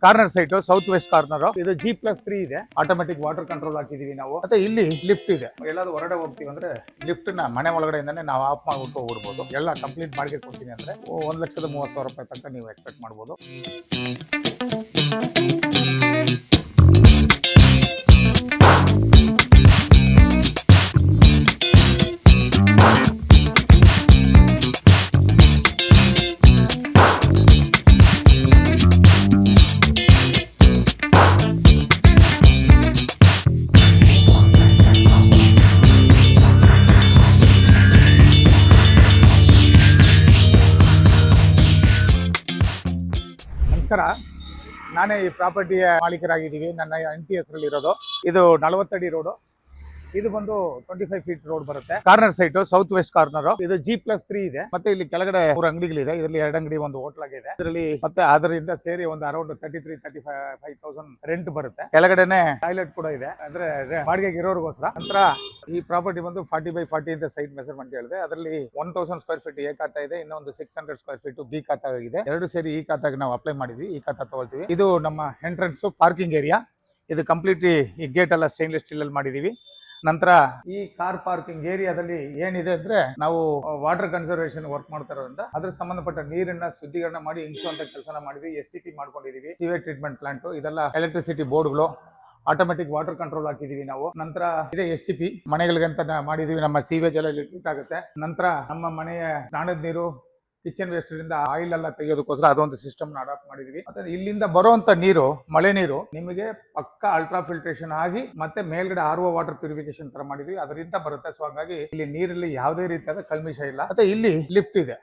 Corner site south west corner ಇದು G+3 ಇದೆ. Automatic water control ಹಾಕಿದೀವಿ ನಾವು. ಮತ್ತೆ ಇಲ್ಲಿ ಲಿಫ್ಟ್ ಇದೆ. ಎಲ್ಲಾದ್ರೂ ಹೊರಗಡೆ ಹೋಗ್ತೀವಿ ಅಂದ್ರೆ ಲಿಫ್ಟ್ ನ ಮನೆ ಒಳಗಡೆಯಿಂದಾನೆ ನಾವು ಆಫ್ ಮಾಡ್ಬಿಟ್ಟು ಹೋಗ್ಬಿಡ್ಬೋದು. ಎಲ್ಲ ಕಂಪ್ಲೀಟ್ ಬಾಡಿಗೆ ಕೊಡ್ತೀನಿ ಅಂದ್ರೆ 1,30,30,000 ರೂಪಾಯಿ ತನಕ ನೀವು ಎಕ್ಸ್ಪೆಕ್ಟ್ ಮಾಡ್ಬೋದು. ನಮಸ್ಕಾರ, ನಾನೇ ಈ ಪ್ರಾಪರ್ಟಿಯ ಮಾಲೀಕರಾಗಿದ್ದೀವಿ. ನನ್ನ ಹೆಂಡತಿ ಹೆಸರಲ್ಲಿ ಇರೋದು. ಇದು 40 ಅಡಿ ರೋಡು. ಇದು ಬಂದು 25 ಫೀಟ್ ರೋಡ್ ಬರುತ್ತೆ. Corner site south west corner. ಇದು G+3 ಇದೆ. ಮತ್ತೆ ಇಲ್ಲಿ ಕೆಳಗಡೆ 3 ಅಂಗಡಿಗಳಿದೆ. ಇದರಲ್ಲಿ 2 ಅಂಗಡಿ ಒಂದು ಹೋಟ್ಲ್ ಆಗಿದೆ. ಇದರಲ್ಲಿ ಮತ್ತೆ ಅದರಿಂದ ಸೇರಿ ಒಂದು ಅರೌಂಡ್ 33,000-35,000 ರೆಂಟ್ ಬರುತ್ತೆ. ಕೆಳಗಡೆನೆ ಟಾಯ್ಲೆಟ್ ಕೂಡ ಇದೆ. ಅಂದ್ರೆ ಬಾಡಿಗೆಗೆ ಇರೋರ್ಗೋಸ್ಕರ. ನಂತರ ಈ ಪ್ರಾಪರ್ಟಿ ಬಂದು 40x40 ಅಂತ ಸೈಟ್ ಮೆಜರ್ಮೆಂಟ್ ಹೇಳಿದೆ. ಅದರಲ್ಲಿ 1,000 ಸ್ಕ್ವೇರ್ ಫೀಟ್ ಎ ಖಾತಾ ಇದೆ, ಇನ್ನೊಂದು 600 ಸ್ಕ್ವೇರ್ ಫೀಟ್ ಬಿ ಖಾತಾ ಇದೆ. ಎರಡು ಸೇರಿ ಈ ಖಾತಾಗೆ ನಾವು ಅಪ್ಲೈ ಮಾಡಿದ್ವಿ. ಈ ಖಾತಾ ತಗೊಳ್ತೀವಿ. ಇದು ನಮ್ಮ ಎಂಟ್ರೆನ್ಸ್ ಪಾರ್ಕಿಂಗ್ ಏರಿಯಾ. ಇದು ಕಂಪ್ಲೀಟ್ಲಿ ಈ ಗೇಟ್ ಎಲ್ಲ ಸ್ಟೇನ್ಲೆಸ್ ಸ್ಟೀಲ್ ಅಲ್ಲಿ ಮಾಡಿದೀವಿ. ನಂತರ ಈ ಕಾರ್ ಪಾರ್ಕಿಂಗ್ ಏರಿಯಾದಲ್ಲಿ ಏನಿದೆ ಅಂದ್ರೆ ನಾವು ವಾಟರ್ ಕನ್ಸರ್ವೇಷನ್ ವರ್ಕ್ ಮಾಡ್ತಾರೋದ್ರಿಂದ ಅದ್ರ ಸಂಬಂಧಪಟ್ಟ ನೀರನ್ನ ಶುದ್ಧೀಕರಣ ಮಾಡಿ ಇಂಗಿಸುವಂತ ಕೆಲಸನ ಮಾಡಿದ್ವಿ. STP ಮಾಡ್ಕೊಂಡಿದೀವಿ. ಸಿವೇಜ್ ಟ್ರೀಟ್ಮೆಂಟ್ ಪ್ಲಾಂಟ್, ಇದೆಲ್ಲ ಎಲೆಕ್ಟ್ರಿಸಿಟಿ ಬೋರ್ಡ್ಗಳು, ಆಟೋಮೆಟಿಕ್ ವಾಟರ್ ಕಂಟ್ರೋಲ್ ಹಾಕಿದೀವಿ ನಾವು. ನಂತರ ಇದೆ STP ಮನೆಗಳಿಗೆ ಅಂತ ಮಾಡಿದೀವಿ. ನಮ್ಮ ಸೀವೇಜ್ ಎಲ್ಲ ಟ್ರೀಟ್ ಆಗುತ್ತೆ. ನಂತರ ನಮ್ಮ ಮನೆಯ ಸ್ನಾನದ ನೀರು, ಕಿಚನ್ ವೇಸ್ಟ್ ಇಂದ ಆಯಿಲ್ ಎಲ್ಲ ತೆಗೆಯೋದಕ್ಕೋಸ್ಕರ ಅದೊಂದು ಸಿಸ್ಟಮ್ ಅಡಾಪ್ಟ್ ಮಾಡಿದೀವಿ. ಮತ್ತೆ ಇಲ್ಲಿಂದ ಬರುವಂತ ನೀರು, ಮಳೆ ನೀರು ನಿಮಗೆ ಪಕ್ಕ ಅಲ್ಟ್ರಾ ಫಿಲ್ಟ್ರೇಷನ್ ಆಗಿ ಮತ್ತೆ ಮೇಲ್ಗಡೆ RO ವಾಟರ್ ಪ್ಯೂರಿಫಿಕೇಶನ್ ತರ ಮಾಡಿದ್ವಿ. ಅದರಿಂದ ಬರುತ್ತೆ. ಸೊ ಹಾಗಾಗಿ ಇಲ್ಲಿ ನೀರಲ್ಲಿ ಯಾವುದೇ ರೀತಿಯಾದ ಕಲ್ಮಿಷ ಇಲ್ಲ. ಮತ್ತೆ ಇಲ್ಲಿ ಲಿಫ್ಟ್ ಇದೆ.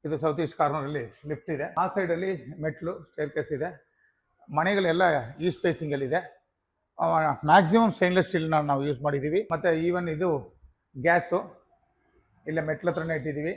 ಇದು ಸೌತ್ ಈಸ್ಟ್ ಕಾರ್ನರ್ ಅಲ್ಲಿ ಲಿಫ್ಟ್ ಇದೆ. ಆ ಸೈಡ್ ಅಲ್ಲಿ ಮೆಟ್ಲು, ಸ್ಟೇರ್ ಕೇಸ್ ಇದೆ. ಮನೆಗಳೆಲ್ಲ ಈಸ್ಟ್ ಫೇಸಿಂಗ್ ಅಲ್ಲಿ ಇದೆ. ಮ್ಯಾಕ್ಸಿಮಮ್ ಸ್ಟೇನ್ಲೆಸ್ ಸ್ಟೀಲ್ ನಾವು ಯೂಸ್ ಮಾಡಿದೀವಿ. ಮತ್ತೆ ಈವನ್ ಇದು ಗ್ಯಾಸು ಇಲ್ಲ ಮೆಟ್ಲ ಹತ್ರನೇ ಇಟ್ಟಿದೀವಿ.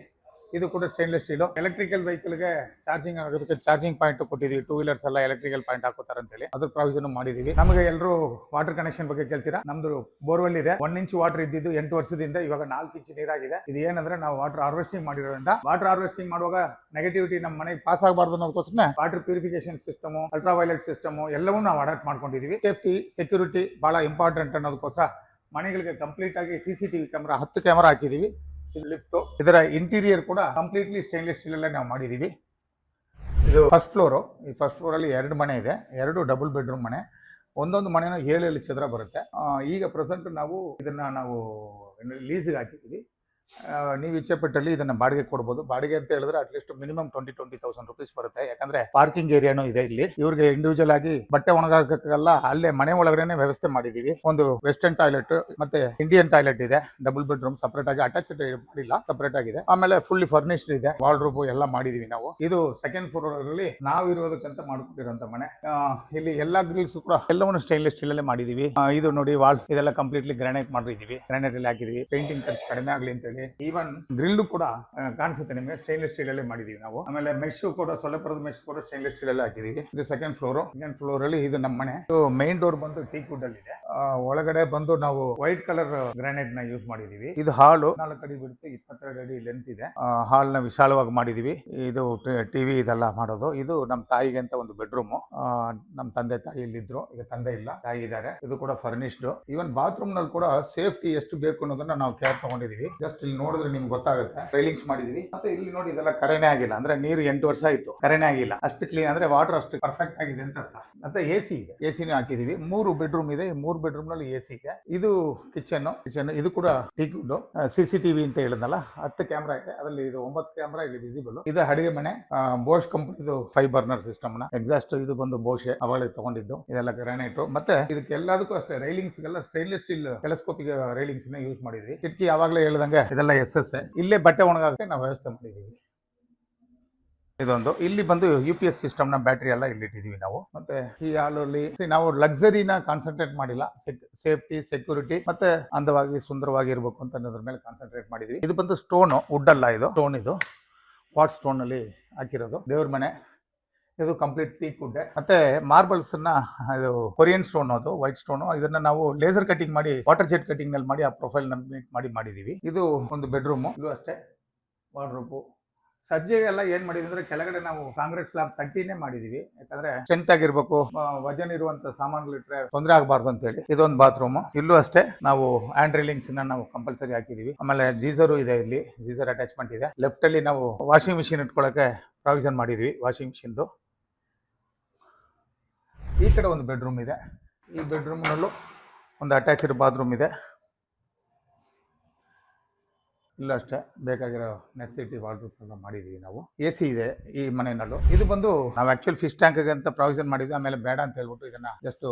ಇದು ಕೂಡ ಸ್ಟೇನ್ಲೆಸ್ ಸ್ಟೀಲು. ಎಲೆಕ್ಟ್ರಿಕಲ್ ವೆಹಿಕಲ್ಗೆ ಚಾರ್ಜಿಂಗ್ ಆಗೋದಕ್ಕೆ ಚಾರ್ಜಿಂಗ್ ಪಾಯಿಂಟ್ ಕೊಟ್ಟಿದ್ದೀವಿ. 2 ವೀಲರ್ಸ್ ಎಲ್ಲ ಎಲೆಕ್ಟ್ರಿಕಲ್ ಪಾಯಿಂಟ್ ಹಾಕೋತಾರೆ ಅಂತೇಳಿ ಅದ್ರ ಪ್ರಾವಿಷನ್ ಮಾಡಿದೀವಿ. ನಮಗೆ ಎಲ್ಲರೂ ವಾಟರ್ ಕನೆಕ್ಷನ್ ಬಗ್ಗೆ ಕೇಳ್ತೀರಾ. ನಮ್ದು ಬೋರ್ವೆಲ್ ಇದೆ. 1 ಇಂಚ್ ವಾಟರ್ ಇದ್ದಿದ್ದು 8 ವರ್ಷದಿಂದ ಇವಾಗ 4 ಇಂಚ್ ನೀರಾಗಿದೆ. ಇದು ಏನಂದ್ರೆ ನಾವು ವಾಟರ್ ಹಾರ್ವೆಸ್ಟಿಂಗ್ ಮಾಡಿರೋದ್ರಿಂದ ವಾಟರ್ ಹಾರ್ವೆಸ್ಟಿಂಗ್ ಮಾಡುವಾಗ ನೆಗೆಟಿವಿಟಿ ನಮ್ಮ ಮನೆಗೆ ಪಾಸ್ ಆಗಬಾರ್ದು ಅನ್ನೋದಕ್ಕೋಸ್ಕರ water purification system, ultra violet system ಎಲ್ಲವೂ ನಾವು ಅಡಾಪ್ಟ್ ಮಾಡ್ಕೊಂಡಿದೀವಿ. ಸೇಫ್ಟಿ, ಸೆಕ್ಯೂರಿಟಿ ಬಹಳ ಇಂಪಾರ್ಟೆಂಟ್ ಅನ್ನೋದಕ್ಕೋಸ್ಕರ ಮನೆಗಳಿಗೆ ಕಂಪ್ಲೀಟ್ ಆಗಿ CCTV ಕ್ಯಾಮ್ರಾ 10 ಕ್ಯಾಮ್ರಾ ಹಾಕಿದೀವಿ. ಇದು ಲಿಫ್ಟ್. ಇದರ ಇಂಟೀರಿಯರ್ ಕೂಡ ಕಂಪ್ಲೀಟ್ಲಿ ಸ್ಟೇನ್ಲೆಸ್ ಸ್ಟೀಲ್ ಅಲ್ಲೇ ನಾವು ಮಾಡಿದೀವಿ. ಇದು ಫಸ್ಟ್ ಫ್ಲೋರು. ಈ ಫಸ್ಟ್ ಫ್ಲೋರ್ ಅಲ್ಲಿ 2 ಮನೆ ಇದೆ. 2 ಡಬಲ್ ಬೆಡ್ರೂಮ್ ಮನೆ. ಒಂದೊಂದು ಮನೆನೂ 7 ಚದರ ಬರುತ್ತೆ. ಈಗ ಪ್ರೆಸೆಂಟ್ ನಾವು ಇದನ್ನ ಲೀಸ್ಗೆ ಹಾಕಿದ್ದೀವಿ. ನೀವು ಇಚ್ಛೆಪಟ್ಟಲ್ಲಿ ಇದನ್ನ ಬಾಡಿಗೆ ಕೊಡ್ಬೋದು. ಬಾಡಿಗೆ ಅಂತ ಹೇಳಿದ್ರೆ ಅಟ್ಲೀಸ್ಟ್ ಮಿನಿಮಮ್ 20,000 ರೂಪೀಸ್ ಬರುತ್ತೆ. ಯಾಕಂದ್ರೆ ಪಾರ್ಕಿಂಗ್ ಏರಿಯಾನು ಇದೆ ಇಲ್ಲಿ. ಇವ್ರಿಗೆ ಇಂಡಿವಿಜುವಲ್ ಆಗಿ ಬಟ್ಟೆ ಒಣಗಾಕಲ್ಲ ಅಲ್ಲೇ ಮನೆ ಒಳಗಡೆ ವ್ಯವಸ್ಥೆ ಮಾಡಿದೀವಿ. ಒಂದು ವೆಸ್ಟರ್ನ್ ಟಾಯ್ಲೆಟ್ ಮತ್ತೆ ಇಂಡಿಯನ್ ಟಾಯ್ಲೆಟ್ ಇದೆ. ಡಬಲ್ ಬೆಡ್ರೂಮ್ ಸಪರೇಟ್ ಆಗಿ ಅಟ್ಯಾಚ್ಡ್ ಮಾಡಿಲ್ಲ, ಸಪರೇಟ್ ಆಗಿದೆ. ಆಮೇಲೆ ಫುಲ್ಲಿ ಫರ್ನಿಶ್ಡ್ ಇದೆ. ವಾರ್ಡ್ರೋಬ್ ಎಲ್ಲ ಮಾಡಿದೀವಿ ನಾವು. ಇದು ಸೆಕೆಂಡ್ ಫ್ಲೋರ್ ಅಲ್ಲಿ ನಾವು ಇರೋದಕ್ಕಂತ ಮಾಡ್ಕೊಟ್ಟಿರೋಂತ ಮನೆ. ಇಲ್ಲಿ ಎಲ್ಲಾ ಗ್ರಿಲ್ಸ್ ಕೂಡ ಎಲ್ಲವನ್ನು ಸ್ಟೇನ್ಲೆಸ್ ಸ್ಟೀಲ್ ಅಲ್ಲೇ ಮಾಡಿದೀವಿ. ಇದು ನೋಡಿ ವಾಲ್ ಇದೆಲ್ಲ ಕಂಪ್ಲೀಟ್ಲಿ ಗ್ರಾನೈಟ್ ಮಾಡಿದೀವಿ. ಗ್ರಾನೈಟ್ ಅಲ್ಲಿ ಹಾಕಿದೀವಿ. ಪೇಂಟಿಂಗ್ ಖರ್ಚು ಕಡಿಮೆ ಆಗ್ಲಿ ಅಂತ ಹೇಳಿ. ಈವನ್ ಗ್ರಿಲ್ ಕೂಡ ಕಾಣಿಸುತ್ತೆ ನಿಮಗೆ, ಸ್ಟೇನ್ಲೆಸ್ ಸ್ಟೀಲ್ ಅಲ್ಲೇ ಮಾಡಿದೀವಿ ನಾವು. ಆಮೇಲೆ ಮೆಶ್ ಕೂಡ ಸೊಳ್ಳೆಪರದ ಮೆಶ್ ಕೂಡ ಸ್ಟೇನ್ಲೆಸ್ ಸ್ಟೀಲ್ ಅಲ್ಲೇ ಹಾಕಿದೀವಿ. ಇದು ಸೆಕೆಂಡ್ ಫ್ಲೋರ್. ಸೆಕೆಂಡ್ ಫ್ಲೋರ್ ಅಲ್ಲಿ ಇದು ನಮ್ಮ ಮನೆ. ಮೈನ್ ಡೋರ್ ಬಂದು ಟೀಕ್ ವುಡ್ ಅಲ್ಲಿ ಇದೆ. ಒಳಗಡೆ ಬಂದು ನಾವು ವೈಟ್ ಕಲರ್ ಗ್ರಾನೈಟ್ ನ ಯೂಸ್ ಮಾಡಿದೀವಿ. ಇದು ಹಾಲು 4 ಅಡಿ ಬಿಡುತ್ತೆ, 22 ಅಡಿ ಲೆಂತ್ ಇದೆ. ಹಾಲ್ ನ ವಿಶಾಲವಾಗಿ ಮಾಡಿದೀವಿ. ಇದು ಟಿವಿ ಇದೆಲ್ಲ ಮಾಡೋದು. ಇದು ನಮ್ಮ ತಾಯಿಗೆ ಅಂತ ಒಂದು ಬೆಡ್ರೂಮ್. ನಮ್ಮ ತಂದೆ ತಾಯಿ ಇಲ್ಲಿದ್ರು, ಈಗ ತಂದೆ ಇಲ್ಲ, ತಾಯಿ ಇದ್ದಾರೆ. ಇದು ಕೂಡ ಫರ್ನಿಶ್ಡ್. ಈವನ್ ಬಾತ್ರೂಮ್ ನಲ್ಲಿ ಕೂಡ ಸೇಫ್ಟಿ ಎಷ್ಟು ಬೇಕು ಅನ್ನೋದನ್ನ ನಾವು ಕೇರ್ ತಗೊಂಡಿದೀವಿ. ಜಸ್ಟ್ ಇಲ್ಲಿ ನೋಡಿದ್ರೆ ನಿಮ್ಗೆ ಗೊತ್ತಾಗುತ್ತೆ. ರೈಲಿಂಗ್ಸ್ ಮಾಡಿದೀವಿ. ಮತ್ತೆ ಇಲ್ಲಿ ನೋಡಿ ಇದೆಲ್ಲ ಕರೆನೇ ಆಗಿಲ್ಲ. ಅಂದ್ರೆ ನೀರು 8 ವರ್ಷ ಆಯ್ತು, ಕರೆನೇ ಆಗಿಲ್ಲ. ಅಷ್ಟು ಕ್ಲೀನ್ ಅಂದ್ರೆ ವಾಟರ್ ಅಷ್ಟು ಪರ್ಫೆಕ್ಟ್ ಆಗಿದೆ ಅಂತ ಅರ್ಥ. ಮತ್ತೆ AC ಇದೆ. AC ಹಾಕಿದೀವಿ. 3 ಬೆಡ್ರೂಮ್ ಇದೆ. 3 ಬೆಡ್ರೂಮ್ ನಲ್ಲಿ AC ಇದೆ. ಇದು ಕಿಚನ್. ಇದು ಕೂಡ ಟೀಕ್ ವುಡ್. CCTV ಅಂತ ಹೇಳಿದ್ನಲ್ಲ, 10 ಕ್ಯಾಮ್ರಾ ಇದೆ. ಅದರಲ್ಲಿ ಇದು 9 ಕ್ಯಾಮ್ರಾ ಇಲ್ಲಿ ವಿಸಿಬಲ್. ಇದು ಅಡಿಗೆ ಮನೆ. ಬೋಶ್ ಕಂಪನಿದು 5 ಬರ್ನರ್ ಸಿಸ್ಟಮ್ ನ ಎಕ್ಸಾಸ್ಟ್. ಇದು ಬಂದು ಬೋಶೆ ಅವಳಿ ತಗೊಂಡಿದ್ದು. ಇದೆಲ್ಲ ಗ್ರಾನೈಟ್. ಮತ್ತೆ ಇದಕ್ಕೆಲ್ಲದಕ್ಕೂ ಅಷ್ಟೇ ರೈಲಿಂಗ್ಸ್ ಗೆಲ್ಲ ಸ್ಟೇನ್ಲೆಸ್ ಸ್ಟೀಲ್ ಟೆಲೆಸ್ಕೋಪಿಕ್ ರೈಲಿಂಗ್ಸ್ ಯೂಸ್ ಮಾಡಿದ್ವಿ. ಕಿಟಕಿ ಯಾವಾಗಲೇ ಹೇಳಿದಂಗೆ ಇದೆಲ್ಲ SS. ಇಲ್ಲೇ ಬಟ್ಟೆ ಒಣಗಾಕಕ್ಕೆ ನಾವು ವ್ಯವಸ್ಥೆ ಮಾಡಿದೀವಿ. ಇದೊಂದು ಇಲ್ಲಿ ಬಂದು UPS ಸಿಸ್ಟಮ್ ನ ಬ್ಯಾಟ್ರಿ ಎಲ್ಲ ಇಲ್ಲಿ ಇಟ್ಟಿದೀವಿ ನಾವು. ಮತ್ತೆ ಈ ಹಾಲಲ್ಲಿ ನಾವು ಲಕ್ಸರಿನ ಕಾನ್ಸಂಟ್ರೇಟ್ ಮಾಡಿಲ್ಲ. ಸೇಫ್ಟಿ, ಸೆಕ್ಯೂರಿಟಿ ಮತ್ತೆ ಅಂದವಾಗಿ ಸುಂದರವಾಗಿ ಇರಬೇಕು ಅಂತ ಅನ್ನೋದ್ರ ಮೇಲೆ ಕಾನ್ಸಂಟ್ರೇಟ್ ಮಾಡಿದ್ವಿ. ಇದು ಬಂದು ಸ್ಟೋನ್, ವುಡ್ ಅಲ್ಲ, ಇದು ಸ್ಟೋನ್. ಇದು ವಾಟ್ ಸ್ಟೋನ್ ಅಲ್ಲಿ ಹಾಕಿರೋದು. ದೇವ್ರ ಮನೆ. ಇದು ಕಂಪ್ಲೀಟ್ ಟೀಕ್ ವುಡ್. ಮತ್ತೆ ಮಾರ್ಬಲ್ಸ್ ನ ಇದು ಕೊರಿಯನ್ ಸ್ಟೋನ್, ಅದು ವೈಟ್ ಸ್ಟೋನ್. ಇದನ್ನ ನಾವು ಲೇಸರ್ ಕಟಿಂಗ್ ಮಾಡಿ ವಾಟರ್ ಜೆಟ್ ಕಟಿಂಗ್ ನಲ್ಲಿ ಮಾಡಿ ಆ ಪ್ರೊಫೈಲ್ ನ ಮಾಡಿದೀವಿ. ಇದು ಒಂದು ಬೆಡ್ರೂಮ್. ಇದು ಅಷ್ಟೇ ವಾರ್ಡ್ರೋಬ್, ಸಜ್ಜೆಗೆಲ್ಲ ಏನ್ ಮಾಡಿದ್ವಿ ಅಂದ್ರೆ ಕೆಳಗಡೆ ನಾವು ಕಾಂಕ್ರೀಟ್ ಸ್ಲಾಬ್ ತಟ್ಟಿನೇ ಮಾಡಿದೀವಿ. ಯಾಕಂದ್ರೆ ಸ್ಟ್ರೆಂತ್ ಆಗಿರ್ಬೇಕು, ವಜನ್ ಇರುವಂತ ಸಾಮಾನುಗಳು ಇಟ್ರೆ ತೊಂದರೆ ಆಗಬಾರ್ದು ಅಂತ ಹೇಳಿ. ಇದೊಂದು ಬಾತ್ರೂಮ್. ಇಲ್ಲೂ ಅಷ್ಟೇ ನಾವು ಹ್ಯಾಂಡ್ ರೈಲಿಂಗ್ಸ್ ನಾವು ಕಂಪಲ್ಸರಿ ಹಾಕಿದೀವಿ. ಆಮೇಲೆ ಗೀಸರು ಇದೆ, ಇಲ್ಲಿ ಗೀಸರ್ ಅಟ್ಯಾಚ್ಮೆಂಟ್ ಇದೆ. ಲೆಫ್ಟ್ ಅಲ್ಲಿ ನಾವು ವಾಷಿಂಗ್ ಮಿಷಿನ್ ಇಟ್ಕೊಳ್ಳಕ್ಕೆ ಪ್ರಾವಿಷನ್ ಮಾಡಿದೀವಿ. ವಾಷಿಂಗ್ ಮಿಷಿನ್ದು ಈ ಕಡೆ ಒಂದು ಬೆಡ್ರೂಮ್ ಇದೆ. ಈ ಬೆಡ್ರೂಮ್ನಲ್ಲೂ ಒಂದು ಅಟ್ಯಾಚ್ಡ್ ಬಾತ್ರೂಮ್ ಇದೆ. ಇಲ್ಲ ಅಷ್ಟೇ ಬೇಕಾಗಿರೋ ನೆಸೆಸಿಟಿ ವಾರ್ಡ್ರೋಬ್ ಮಾಡಿದೀವಿ ನಾವು. AC ಇದೆ ಈ ಮನೆಯಲ್ಲೂ. ಇದು ಬಂದು ನಾವು ಆಕ್ಚುಲಿ ಫಿಶ್ ಟ್ಯಾಂಕ್ ಅಂತ ಪ್ರಾವಿಷನ್ ಮಾಡಿದ್ವಿ. ಆಮೇಲೆ ಬೇಡ ಅಂತ ಹೇಳ್ಬಿಟ್ಟು ಇದನ್ನ ಜಸ್ಟ್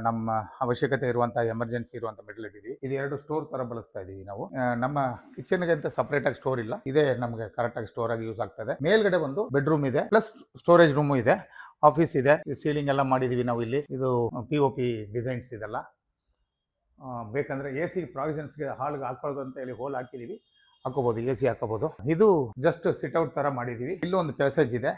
ನಮ್ಮ ಅವಶ್ಯಕತೆ ಇರುವಂತ ಎಮರ್ಜೆನ್ಸಿ ಇರುವಂತ ಮೆಟಲ್ ಇಟ್ಟಿದ್ವಿ. ಇದು 2 ಸ್ಟೋರ್ ತರ ಬಳಸ್ತಾ ಇದೀವಿ ನಾವು. ನಮ್ಮ ಕಿಚನ್ಗೆ ಅಂತ ಸಪರೇಟ್ ಆಗಿ ಸ್ಟೋರ್ ಇಲ್ಲ. ಇದೇ ನಮಗೆ ಕರೆಕ್ಟ್ ಆಗಿ ಸ್ಟೋರ್ ಆಗಿ ಯೂಸ್ ಆಗ್ತದೆ. ಮೇಲ್ಗಡೆ ಒಂದು ಬೆಡ್ರೂಮ್ ಇದೆ, ಪ್ಲಸ್ ಸ್ಟೋರೇಜ್ ರೂಮು ಇದೆ, ಆಫೀಸ್ ಇದೆ. ಸೀಲಿಂಗ್ ಎಲ್ಲ ಮಾಡಿದೀವಿ ನಾವು. ಇಲ್ಲಿ ಇದು POP ಡಿಸೈನ್ಸ್ ಇದೆಲ್ಲ. ಬೇಕಂದ್ರೆ AC ಪ್ರಾವಿಷನ್ಸ್ಗೆ ಹಾಲ್ಗೆ ಹಾಕೊಳ್ಳೋದು ಅಂತ ಹೇಳಿ ಹೋಲ್ ಹಾಕಿದೀವಿ, ಹಾಕೋಬಹುದು. AC ಹಾಕೋಬಹುದು. ಇದು ಜಸ್ಟ್ ಸಿಟ್ಔಟ್ ತರ ಮಾಡಿದೀವಿ. ಇಲ್ಲೂ ಒಂದು ಪ್ಯಾಸೇಜ್ ಇದೆ.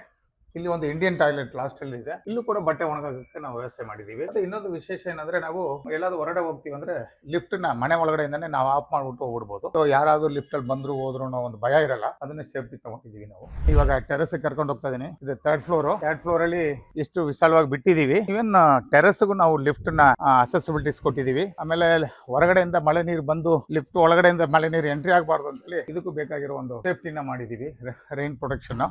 ಇಲ್ಲಿ ಒಂದು ಇಂಡಿಯನ್ ಟಾಯ್ಲೆಟ್ ಲಾಸ್ಟ್ ಅಲ್ಲಿ ಇದೆ. ಇಲ್ಲೂ ಕೂಡ ಬಟ್ಟೆ ಒಣಗಕ್ಕೆ ನಾವು ವ್ಯವಸ್ಥೆ ಮಾಡಿದೀವಿ. ಮತ್ತೆ ಇನ್ನೊಂದು ವಿಶೇಷ ಏನಂದ್ರೆ, ನಾವು ಎಲ್ಲಾದ್ರೂ ಹೊರಗಡೆ ಹೋಗ್ತೀವಿ ಅಂದ್ರೆ ಲಿಫ್ಟ್ ನ ಮನೆ ಒಳಗಡೆಯಿಂದಾನೆ ನಾವು ಆಫ್ ಮಾಡ್ಬಿಟ್ಟು ಹೋಗ್ಬಿಡ್ಬೋದು. ಸೊ ಯಾರಾದ್ರೂ ಲಿಫ್ಟ್ ಅಲ್ಲಿ ಬಂದ್ರು ಹೋದ್ರು ಒಂದು ಭಯ ಇರಲ್ಲ. ಅದನ್ನೇ ಸೇಫ್ಟಿ ತಗೊಂಡಿದೀವಿ ನಾವು. ಇವಾಗ ಟೆರೆಸ್ ಕರ್ಕೊಂಡು ಹೋಗ್ತಾ ಇದೀನಿ. ಇದು 3rd ಫ್ಲೋರ್. 3rd ಫ್ಲೋರ್ ಅಲ್ಲಿ ಇಷ್ಟು ವಿಶಾಲವಾಗಿ ಬಿಟ್ಟಿದೀವಿ. ಇವನ್ ಟೆರೆಸ್ಗೂ ನಾವು ಲಿಫ್ಟ್ ನ ಅಸೆಸಿಬಿಲಿಟೀಸ್ ಕೊಟ್ಟಿದೀವಿ. ಆಮೇಲೆ ಹೊರಗಡೆಯಿಂದ ಮಳೆ ನೀರು ಬಂದು ಲಿಫ್ಟ್ ಒಳಗಡೆಯಿಂದ ಮಳೆ ನೀರು ಎಂಟ್ರಿ ಆಗಬಾರ್ದು ಅಂತ ಹೇಳಿ ಇದಕ್ಕೂ ಬೇಕಾಗಿರೋ ಒಂದು ಸೇಫ್ಟಿನ ಮಾಡಿದೀವಿ. Rain protection.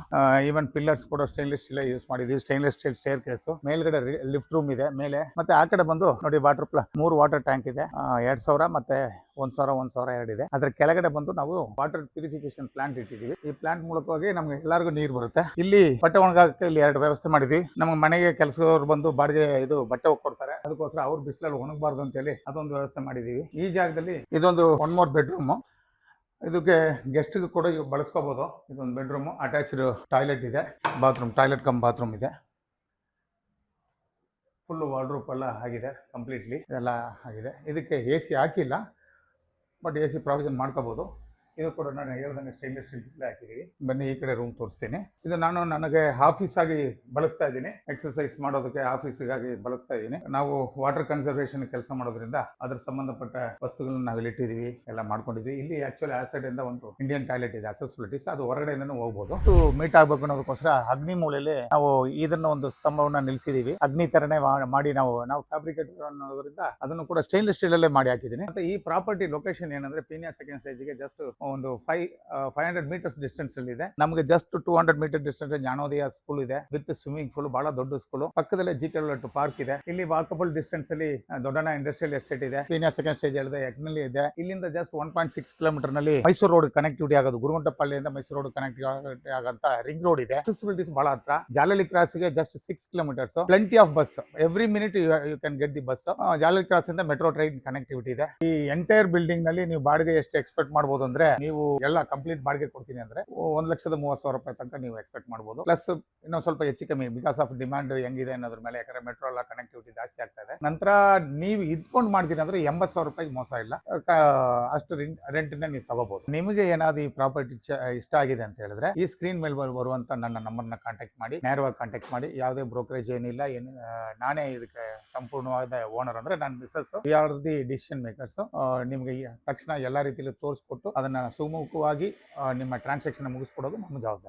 ಈವನ್ ಪಿಲ್ಲರ್ಸ್ ಕೂಡ ಸ್ಟೈನ್ಲೆಸ್ ಸ್ಟೀಲ್ ಯೂಸ್ ಮಾಡಿದೀವಿ. Stainless steel stair case. ಮೇಲ್ಗಡೆ ಲಿಫ್ಟ್ ರೂಮ್ ಇದೆ ಮೇಲೆ. ಮತ್ತೆ ಆ ಕಡೆ ಬಂದು ನೋಡಿ ವಾಟರ್ 3 ವಾಟರ್ ಟ್ಯಾಂಕ್ ಇದೆ. 2000 ಮತ್ತೆ 1000 ಇದೆ. ಅದ್ರ ಕೆಳಗಡೆ ಬಂದು ನಾವು ವಾಟರ್ ಪ್ಯೂರಿಫಿಕೇಶನ್ ಪ್ಲಾಂಟ್ ಇಟ್ಟಿದ್ದೀವಿ. ಈ ಪ್ಲಾಂಟ್ ಮೂಲಕವಾಗಿ ನಮ್ಗೆ ಎಲ್ಲರಿಗೂ ನೀರು ಬರುತ್ತೆ. ಇಲ್ಲಿ ಬಟ್ಟೆ ಒಣಗಾಕಕ್ಕೆ ಇಲ್ಲಿ 2 ವ್ಯವಸ್ಥೆ ಮಾಡಿದ್ವಿ. ನಮ್ಮ ಮನೆಗೆ ಕೆಲಸದವ್ರು ಬಂದು ಬಾಡಿಗೆ ಇದು ಬಟ್ಟೆ ಹೋಗ್ಕೊಡ್ತಾರೆ. ಅದಕ್ಕೋಸ್ಕರ ಅವ್ರು ಬಿಸಿಲಲ್ಲಿ ಒಣಗಬಾರ್ದು ಅಂತ ಹೇಳಿ ಅದೊಂದು ವ್ಯವಸ್ಥೆ ಮಾಡಿದೀವಿ. ಈ ಜಾಗದಲ್ಲಿ ಇದೊಂದು 1 more ಬೆಡ್ರೂಮ್. ಇದಕ್ಕೆ ಗೆಸ್ಟ್ ಕೂಡ ಬಳಸ್ಕೋಬಹುದು. ಇದೊಂದು ಬೆಡ್ರೂಮ್. ಅಟ್ಯಾಚ್ಡ್ ಟಾಯ್ಲೆಟ್ ಇದೆ, ಬಾತ್ರೂಮ್, ಟಾಯ್ಲೆಟ್ ಕಮ್ ಬಾತ್ರೂಮ್ ಇದೆ. ಫುಲ್ಲು ವಾರ್ಡ್ರೋಬ್ ಎಲ್ಲ ಆಗಿದೆ ಕಂಪ್ಲೀಟ್ಲಿ. ಇದೆಲ್ಲ ಆಗಿದೆ. ಇದಕ್ಕೆ AC ಹಾಕಿಲ್ಲ, ಬಟ್ AC ಪ್ರಾವಿಷನ್ ಮಾಡ್ಕೋಬಹುದು. ಇದು ಕೂಡ ನಾನು ಹೇಳ್ದಂಗೆ ಸ್ಟೈನ್ಲೆಸ್ ಸ್ಟೀಲ್ ಹಾಕಿದ್ದೀವಿ. ಬನ್ನಿ ಈ ಕಡೆ ರೂಮ್ ತೋರಿಸ್ತೀನಿ. ಇದು ನಾನು ನನಗೆ ಆಫೀಸ್ ಆಗಿ ಬಳಸ್ತಾ ಇದ್ದೀನಿ. ಎಕ್ಸರ್ಸೈಸ್ ಮಾಡೋದಕ್ಕೆ ಆಫೀಸಿಗಾಗಿ ಬಳಸ್ತಾ ಇದ್ದೀನಿ. ನಾವು ವಾಟರ್ ಕನ್ಸರ್ವೇಷನ್ ಕೆಲಸ ಮಾಡೋದ್ರಿಂದ ಅದ್ರ ಸಂಬಂಧಪಟ್ಟ ವಸ್ತುಗಳನ್ನ ನಾವು ಇಲ್ಲಿ ಇಟ್ಟಿದ್ದೀವಿ, ಎಲ್ಲ ಮಾಡ್ಕೊಂಡಿದ್ವಿ. ಇಲ್ಲಿ ಆಕ್ಚುಲಿ ಆಸೈಡ್ ಇಂದ ಒಂದು ಇಂಡಿಯನ್ ಟಾಯ್ಲೆಟ್ ಇದೆ, ಅಸೆಸಿಬಿಲಿಟೀಸ್. ಅದು ಹೊರಗಡೆಯಿಂದನೂ ಹೋಗ್ಬೋದು. ಮೀಟ್ ಆಗ್ಬೇಕು ಅನ್ನೋದಕ್ಕೋಸ್ಕರ ಅಗ್ನಿ ಮೂಲೆಯಲ್ಲಿ ನಾವು ಇದನ್ನ ಒಂದು ಸ್ತಂಭವನ್ನ ನಿಲ್ಸಿದೀವಿ. ಅಗ್ನಿ ತರನೇ ಮಾಡಿ ನಾವು ಫ್ಯಾಬ್ರಿಕೇಟರ್ ಅನ್ನೋದ್ರಿಂದ ಅದನ್ನು ಕೂಡ ಸ್ಟೈನ್ಲೆಸ್ ಸ್ಟೀಲ್ ಅಲ್ಲೇ ಮಾಡಿ ಹಾಕಿದ್ದೀನಿ. ಮತ್ತೆ ಈ ಪ್ರಾಪರ್ಟಿ ಲೊಕೇಶನ್ ಏನಂದ್ರೆ ಪೀಣ್ಯ ಸೆಕೆಂಡ್ ಸ್ಟೇಜ್ಗೆ ಜಸ್ಟ್ ಒಂದು 500 ಮೀಟರ್ಸ್ ಡಿಸ್ಟೆನ್ಸ್ ಅಲ್ಲಿ ಇದೆ. ನಮಗೆ ಜಸ್ಟ್ 200 ಮೀಟರ್ ಡಿಸ್ಟೆನ್ಸ್ ಜ್ಞಾನೋದಯ ಸ್ಕೂಲ್ ಇದೆ ವಿತ್ ಸ್ವಿಮ್ಮಿಂಗ್ ಪೂಲ್. ಬಹಳ ದೊಡ್ಡ ಸ್ಕೂಲ್. ಪಕ್ಕದಲ್ಲೇ GT ಪಾರ್ಕ್ ಇದೆ. ಇಲ್ಲಿ ವಾಕಬಲ್ ಡಿಸ್ಟೆನ್ಸ್ ಅಲ್ಲಿ ದೊಡ್ಡನ ಇಂಡಸ್ಟ್ರಿಯಲ್ ಎಸ್ಟೇಟ್ ಇದೆ. ಪೀಣ್ಯ ಸೆಕೆಂಡ್ ಸ್ಟೇಜ್ ಹೇಳಿದೆ ಯಜ್ಞಲ್ಲಿ ಇದೆ. ಇಲ್ಲಿಂದ ಜಸ್ಟ್ 1.6 ಕಿಲೋಮೀಟರ್ ನಲ್ಲಿ ಮೈಸೂರು ರೋಡ್ ಕನೆಕ್ಟಿವಿಟಿ ಆಗೋದು. ಗುರುಗುಂಟಪಳ್ಳಿಯಿಂದ ಮೈಸೂರು ರೋಡ್ ಕನೆಕ್ಟಿವಿಟಿ ಆಗಂತ ರಿಂಗ್ ರೋಡ್ ಇದೆ. ಅಕ್ಸೆಸಿಬಿಲಿಟೀಸ್ ಬಹಳ ಹತ್ರ. ಜಾಲಹಳ್ಳಿ ಕ್ರಾಸ್ ಗೆ just 6 kilometres. Plenty of bus every minute you can get the bus. Jalahalli cross ಇಂದ ಮೆಟ್ರೋ ಟ್ರೈನ್ ಕನೆಕ್ಟಿವಿಟಿ ಇದೆ. ಈ ಎಂಟೈರ್ ಬಿಲ್ಡಿಂಗ್ ನಲ್ಲಿ ನೀವು ಬಾಡಿಗೆ ಎಷ್ಟು ಎಕ್ಸ್ಪೆಕ್ಟ್ ಮಾಡಬಹುದು ಅಂದ್ರೆ, ನೀವು ಎಲ್ಲ ಕಂಪ್ಲೀಟ್ ಬಾಡಿಗೆ ಕೊಡ್ತೀನಿ ಅಂದ್ರೆ 1,30,30,000 ರೂಪಾಯಿ ತನಕ ನೀವು ಎಕ್ಸ್ಪೆಕ್ಟ್ ಮಾಡಬಹುದು. ಪ್ಲಸ್ ಇನ್ನೊಂದು ಸ್ವಲ್ಪ ಹೆಚ್ಚು ಕಮ್ಮಿ ಬಿಕಾಸ್ ಆಫ್ ಡಿಮಾಂಡ್ ಹೆಂಗಿದೆ ಅನ್ನೋದ್ರ ಮೇಲೆ. ಯಾಕಂದ್ರೆ ಮೆಟ್ರೋ ಎಲ್ಲ ಕನೆಕ್ಟಿವಿಟಿ ಜಾಸ್ತಿ ಆಗ್ತಾ ಇದೆ. ನಂತರ ನೀವು ಇದ್ಕೊಂಡು ಮಾಡ್ತೀನಿ ಅಂದ್ರೆ 80,000 ರೂಪಾಯಿ ಮೋಸ ಇಲ್ಲ. ಅಷ್ಟು ರೆಂಟ್ ನೀವು ತಗೋಬಹುದು. ನಿಮಗೆ ಏನಾದ್ರು ಈ ಪ್ರಾಪರ್ಟಿ ಇಷ್ಟ ಆಗಿದೆ ಅಂತ ಹೇಳಿದ್ರೆ ಈ ಸ್ಕ್ರೀನ್ ಮೇಲೆ ಬರುವಂತ ನನ್ನ ನಂಬರ್ನ ಕಾಂಟ್ಯಾಕ್ಟ್ ಮಾಡಿ, ನೇರವಾಗಿ ಕಾಂಟ್ಯಾಕ್ಟ್ ಮಾಡಿ. ಯಾವುದೇ ಬ್ರೋಕರೇಜ್ ಏನಿಲ್ಲ, ನಾನೇ ಇದಕ್ಕೆ ಸಂಪೂರ್ಣವಾದ ಓನರ್. ಅಂದ್ರೆ ನನ್ನ Mrs we are the decision makers. ನಿಮ್ಗೆ ತಕ್ಷಣ ಎಲ್ಲಾ ರೀತಿಯಲ್ಲಿ ತೋರಿಸ್ಕೊಟ್ಟು ಅದನ್ನ ಸುಮುಖವಾಗಿ ನಿಮ್ಮ ಟ್ರಾನ್ಸಾಕ್ಷನ್ ಮುಗಿಸ್ಕೊಡೋದು ನಮ್ಮ ಜವಾಬ್ದಾರಿ.